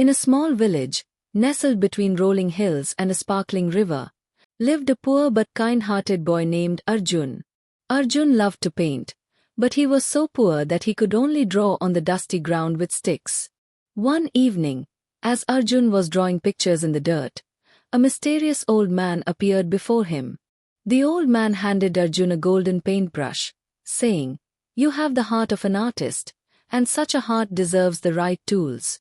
In a small village, nestled between rolling hills and a sparkling river, lived a poor but kind-hearted boy named Arjun. Arjun loved to paint, but he was so poor that he could only draw on the dusty ground with sticks. One evening, as Arjun was drawing pictures in the dirt, a mysterious old man appeared before him. The old man handed Arjun a golden paintbrush, saying, "You have the heart of an artist, and such a heart deserves the right tools."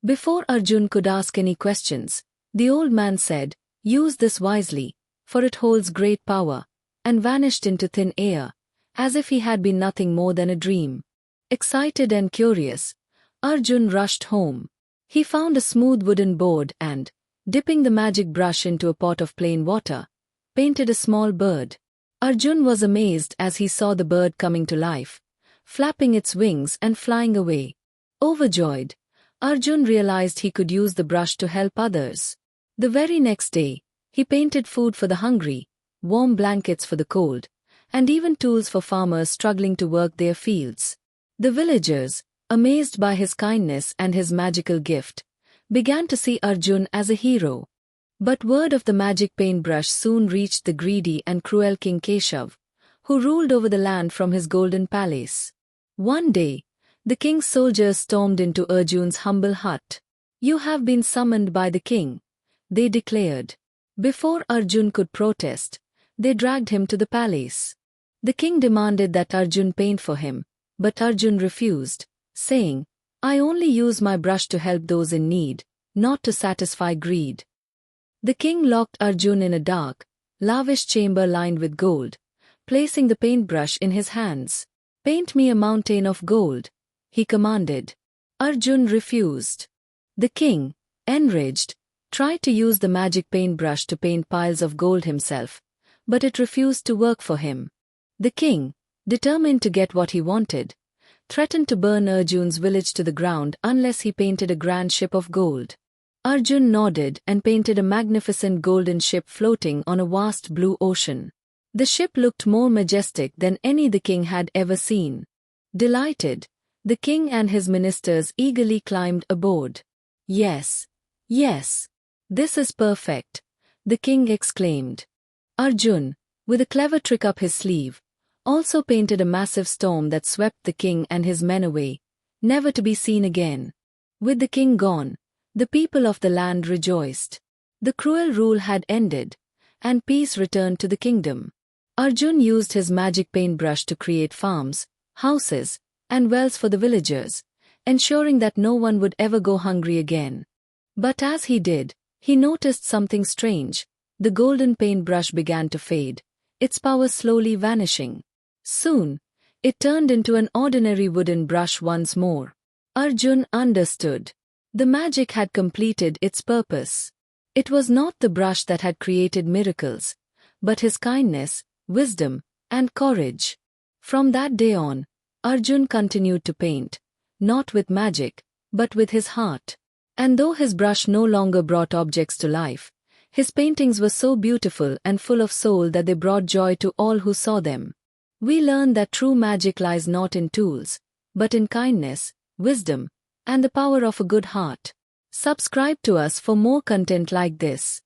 Before Arjun could ask any questions, the old man said, "Use this wisely, for it holds great power," and vanished into thin air, as if he had been nothing more than a dream. Excited and curious, Arjun rushed home. He found a smooth wooden board and, dipping the magic brush into a pot of plain water, painted a small bird. Arjun was amazed as he saw the bird coming to life, flapping its wings and flying away. Overjoyed, Arjun realized he could use the brush to help others. The very next day, he painted food for the hungry, warm blankets for the cold, and even tools for farmers struggling to work their fields. The villagers, amazed by his kindness and his magical gift, began to see Arjun as a hero. But word of the magic paintbrush soon reached the greedy and cruel King Keshav, who ruled over the land from his golden palace. One day, the king's soldiers stormed into Arjun's humble hut. "You have been summoned by the king," they declared. Before Arjun could protest, they dragged him to the palace. The king demanded that Arjun paint for him, but Arjun refused, saying, "I only use my brush to help those in need, not to satisfy greed." The king locked Arjun in a dark, lavish chamber lined with gold, placing the paintbrush in his hands. "Paint me a mountain of gold," he commanded. Arjun refused. The king, enraged, tried to use the magic paintbrush to paint piles of gold himself, but it refused to work for him. The king, determined to get what he wanted, threatened to burn Arjun's village to the ground unless he painted a grand ship of gold. Arjun nodded and painted a magnificent golden ship floating on a vast blue ocean. The ship looked more majestic than any the king had ever seen. Delighted, the king and his ministers eagerly climbed aboard. "Yes, yes, this is perfect," the king exclaimed. Arjun, with a clever trick up his sleeve, also painted a massive storm that swept the king and his men away, never to be seen again. With the king gone, the people of the land rejoiced. The cruel rule had ended, and peace returned to the kingdom. Arjun used his magic paintbrush to create farms, houses, and wells for the villagers, ensuring that no one would ever go hungry again. But as he did, he noticed something strange. The golden paintbrush began to fade, its power slowly vanishing. Soon, it turned into an ordinary wooden brush once more. Arjun understood. The magic had completed its purpose. It was not the brush that had created miracles, but his kindness, wisdom, and courage. From that day on, Arjun continued to paint, not with magic, but with his heart. And though his brush no longer brought objects to life, his paintings were so beautiful and full of soul that they brought joy to all who saw them. We learn that true magic lies not in tools, but in kindness, wisdom, and the power of a good heart. Subscribe to us for more content like this.